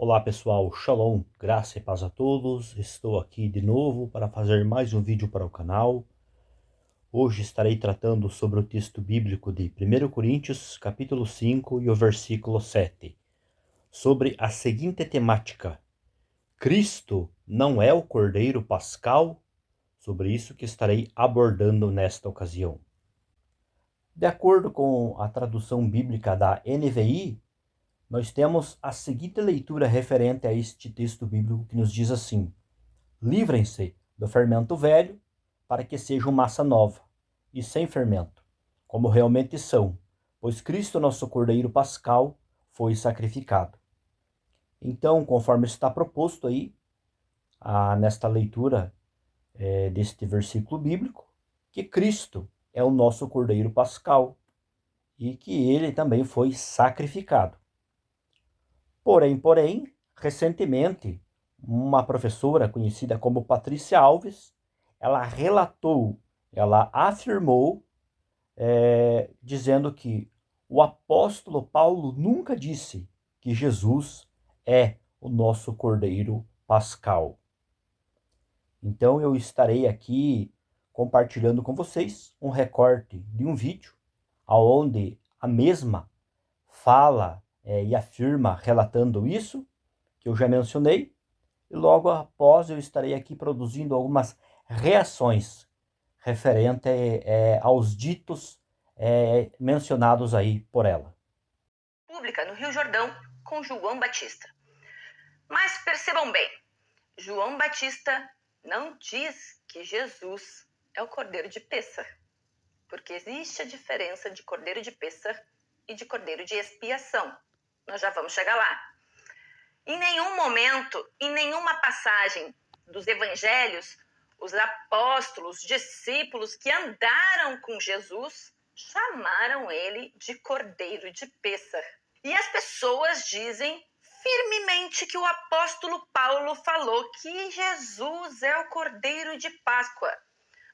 Olá pessoal, Shalom, graça e paz a todos. Estou aqui de novo para fazer mais um vídeo para o canal. Hoje estarei tratando sobre o texto bíblico de 1 Coríntios, capítulo 5 e o versículo 7, sobre a seguinte temática: Cristo não é o Cordeiro Pascal? Sobre isso que estarei abordando nesta ocasião. De acordo com a tradução bíblica da NVI, nós temos a seguinte leitura referente a este texto bíblico que nos diz assim: livrem-se do fermento velho, para que sejam massa nova, e sem fermento, como realmente são, pois Cristo, nosso Cordeiro Pascal, foi sacrificado. Então, conforme está proposto aí, nesta leitura deste versículo bíblico, que Cristo é o nosso Cordeiro Pascal e que ele também foi sacrificado. Porém, recentemente, uma professora conhecida como Patrícia Alves, ela afirmou, dizendo que o apóstolo Paulo nunca disse que Jesus é o nosso Cordeiro Pascal. Então eu estarei aqui compartilhando com vocês um recorte de um vídeo onde a mesma fala e afirma relatando isso, que eu já mencionei, e logo após eu estarei aqui produzindo algumas reações referente aos ditos mencionados aí por ela. Pública no Rio Jordão com João Batista. Mas percebam bem, João Batista não diz que Jesus é o Cordeiro de Pêssar, porque existe a diferença de Cordeiro de Pêssar e de Cordeiro de Expiação. Nós já vamos chegar lá. Em nenhum momento, em nenhuma passagem dos evangelhos, os apóstolos, os discípulos que andaram com Jesus chamaram ele de Cordeiro de Pêssar. E as pessoas dizem firmemente que o apóstolo Paulo falou que Jesus é o Cordeiro de Páscoa.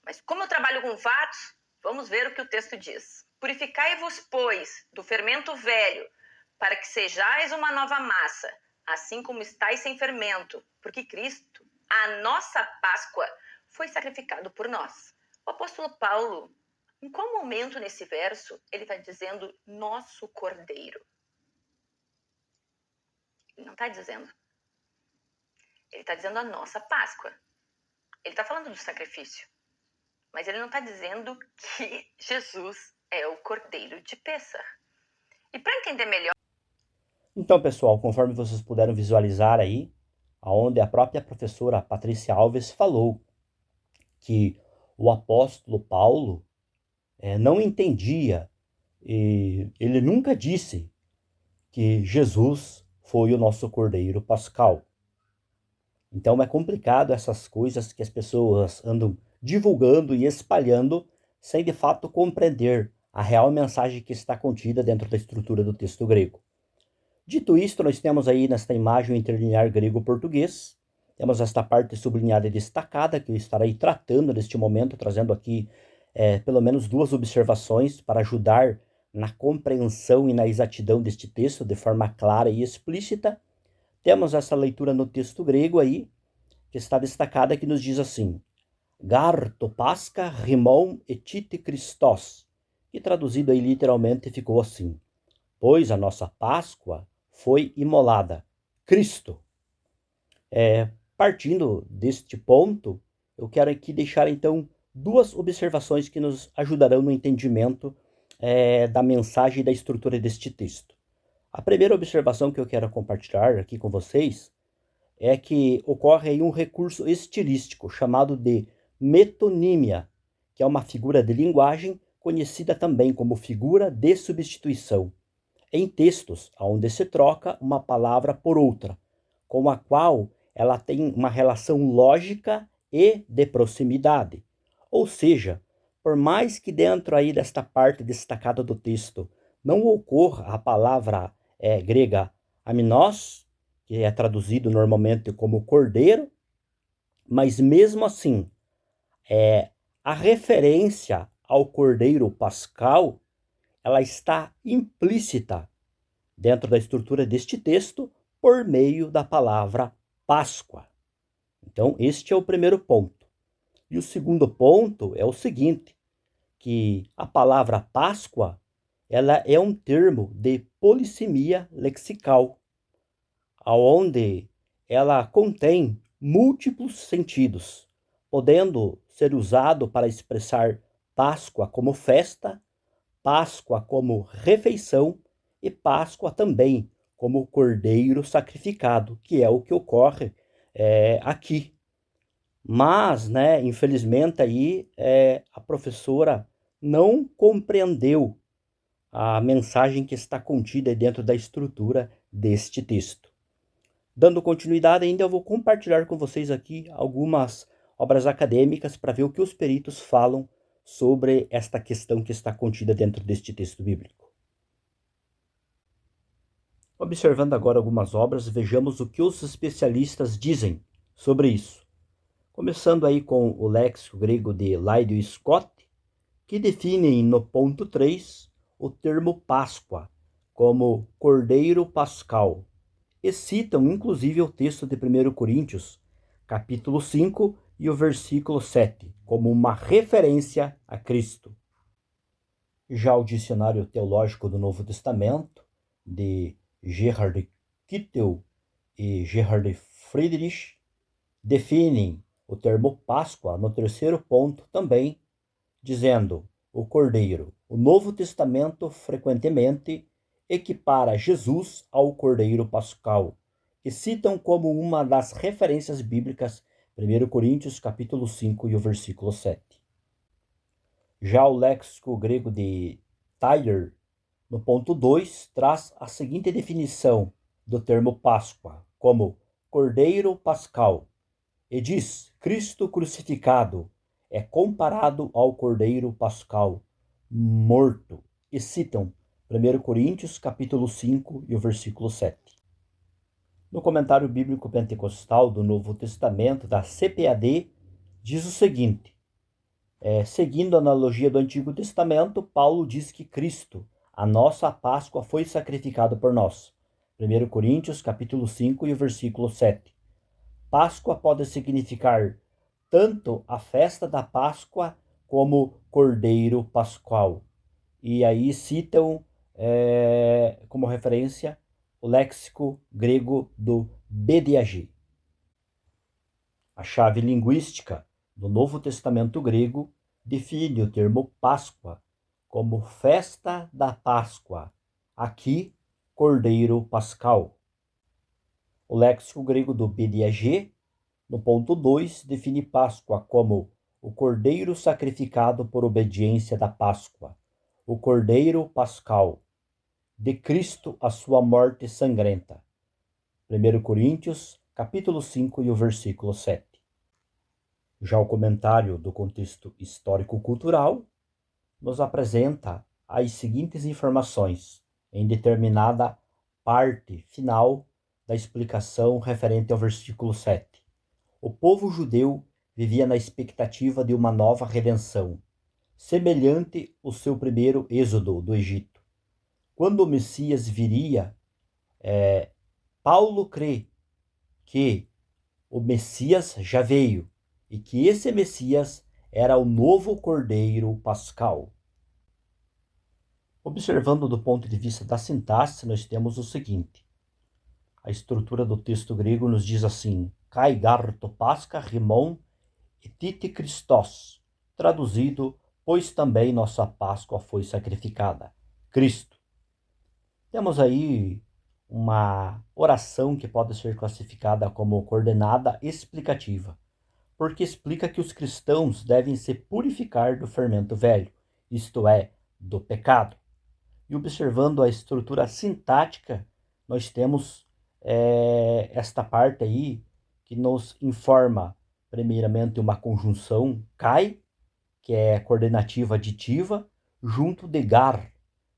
Mas como eu trabalho com fatos, vamos ver o que o texto diz. Purificai-vos, pois, do fermento velho, para que sejais uma nova massa, assim como estáis sem fermento, porque Cristo, a nossa Páscoa, foi sacrificado por nós. O apóstolo Paulo, em qual momento nesse verso ele está dizendo nosso Cordeiro? Ele não está dizendo. Ele está dizendo a nossa Páscoa. Ele está falando do sacrifício. Mas ele não está dizendo que Jesus é o Cordeiro de Pêssar. E para entender melhor... Então, pessoal, conforme vocês puderam visualizar aí, aonde a própria professora Patrícia Alves falou que o apóstolo Paulo não entendia, e ele nunca disse que Jesus foi o nosso Cordeiro Pascal. Então é complicado essas coisas que as pessoas andam divulgando e espalhando sem de fato compreender a real mensagem que está contida dentro da estrutura do texto grego. Dito isto, nós temos aí nesta imagem o interlinear grego-português. Temos esta parte sublinhada e destacada que eu estarei tratando neste momento, trazendo aqui pelo menos duas observações para ajudar na compreensão e na exatidão deste texto de forma clara e explícita. Temos essa leitura no texto grego aí, que está destacada, que nos diz assim: Gar to pasca rimon etite Christos, que traduzido aí literalmente ficou assim: pois a nossa Páscoa foi imolada, Cristo. Partindo deste ponto, eu quero aqui deixar então duas observações que nos ajudarão no entendimento da mensagem e da estrutura deste texto. A primeira observação que eu quero compartilhar aqui com vocês é que ocorre aí um recurso estilístico chamado de metonímia, que é uma figura de linguagem conhecida também como figura de substituição, em textos onde se troca uma palavra por outra, com a qual ela tem uma relação lógica e de proximidade. Ou seja, por mais que dentro aí desta parte destacada do texto não ocorra a palavra grega aminos, que é traduzido normalmente como cordeiro, mas mesmo assim, a referência ao cordeiro pascal, ela está implícita dentro da estrutura deste texto, por meio da palavra Páscoa. Então, este é o primeiro ponto. E o segundo ponto é o seguinte, que a palavra Páscoa, ela é um termo de polissemia lexical, onde ela contém múltiplos sentidos, podendo ser usado para expressar Páscoa como festa, Páscoa como refeição e Páscoa também como cordeiro sacrificado, que é o que ocorre aqui. Mas, infelizmente aí a professora não compreendeu a mensagem que está contida dentro da estrutura deste texto. Dando continuidade ainda, eu vou compartilhar com vocês aqui algumas obras acadêmicas para ver o que os peritos falam sobre esta questão que está contida dentro deste texto bíblico. Observando agora algumas obras, vejamos o que os especialistas dizem sobre isso. Começando aí com o léxico grego de Lydie e Scott, que definem no ponto 3 o termo Páscoa como Cordeiro Pascal, e citam inclusive o texto de 1 Coríntios, capítulo 5 e o versículo 7, como uma referência a Cristo. Já o Dicionário Teológico do Novo Testamento, de Gerhard Kittel e Gerhard Friedrich, definem o termo Páscoa no terceiro ponto também, dizendo o Cordeiro. O Novo Testamento frequentemente equipara Jesus ao Cordeiro Pascal, que citam como uma das referências bíblicas 1 Coríntios capítulo 5 e o versículo 7. Já o léxico grego de Tyler, no ponto 2, traz a seguinte definição do termo Páscoa, como Cordeiro Pascal, e diz: Cristo crucificado é comparado ao Cordeiro Pascal morto, e citam 1 Coríntios capítulo 5 e o versículo 7. No comentário bíblico pentecostal do Novo Testamento da CPAD, diz o seguinte, seguindo a analogia do Antigo Testamento, Paulo diz que Cristo, a nossa Páscoa, foi sacrificado por nós. 1 Coríntios capítulo 5 e o versículo 7. Páscoa pode significar tanto a festa da Páscoa como Cordeiro Pascual. E aí citam como referência o léxico grego do BDAG. A chave linguística do Novo Testamento grego define o termo Páscoa como festa da Páscoa, aqui Cordeiro Pascal. O léxico grego do BDAG, no ponto 2, define Páscoa como o cordeiro sacrificado por obediência da Páscoa, o Cordeiro Pascal, de Cristo a sua morte sangrenta. 1 Coríntios, capítulo 5 e o versículo 7. Já o comentário do contexto histórico-cultural nos apresenta as seguintes informações em determinada parte final da explicação referente ao versículo 7. O povo judeu vivia na expectativa de uma nova redenção, semelhante ao seu primeiro êxodo do Egito. Quando o Messias viria, Paulo crê que o Messias já veio e que esse Messias era o novo Cordeiro Pascal. Observando do ponto de vista da sintaxe, nós temos o seguinte. A estrutura do texto grego nos diz assim, Kai garto pasca rimon etite Christos, traduzido, pois também nossa Páscoa foi sacrificada, Cristo. Temos aí uma oração que pode ser classificada como coordenada explicativa, porque explica que os cristãos devem se purificar do fermento velho, isto é, do pecado. E observando a estrutura sintática, nós temos esta parte aí que nos informa, primeiramente, uma conjunção kai, que é coordenativa aditiva, junto de gar,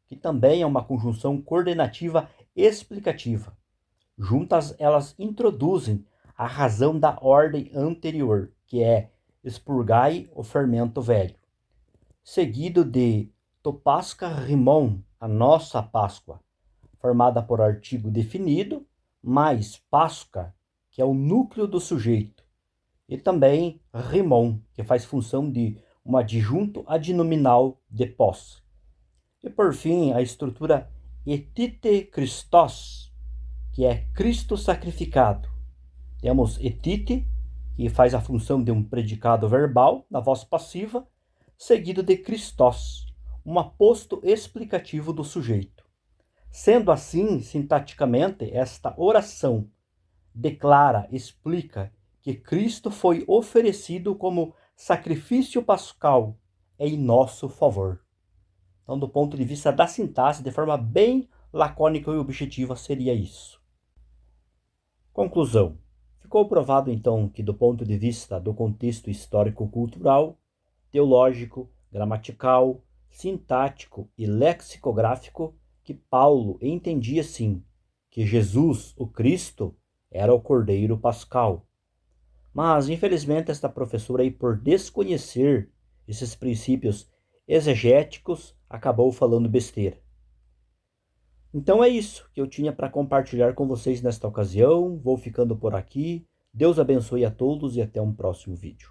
que também é uma conjunção coordenativa explicativa. Juntas, elas introduzem a razão da ordem anterior, que é expurgai o fermento velho, seguido de topasca rimon, a nossa Páscoa, formada por artigo definido, mais Páscoa, que é o núcleo do sujeito, e também rimon, que faz função de um adjunto adnominal de pós. E por fim, a estrutura etite Christos, que é Cristo sacrificado. Temos etite, que faz a função de um predicado verbal na voz passiva, seguido de Christos, um aposto explicativo do sujeito. Sendo assim, sintaticamente, esta oração declara, explica que Cristo foi oferecido como sacrifício pascal em nosso favor. Então, do ponto de vista da sintaxe, de forma bem lacônica e objetiva, seria isso. Conclusão. Ficou provado, então, que do ponto de vista do contexto histórico-cultural, teológico, gramatical, sintático e lexicográfico, que Paulo entendia, sim, que Jesus, o Cristo, era o Cordeiro Pascal. Mas, infelizmente, esta professora, aí, por desconhecer esses princípios exegéticos, acabou falando besteira. Então é isso que eu tinha para compartilhar com vocês nesta ocasião. Vou ficando por aqui. Deus abençoe a todos e até um próximo vídeo.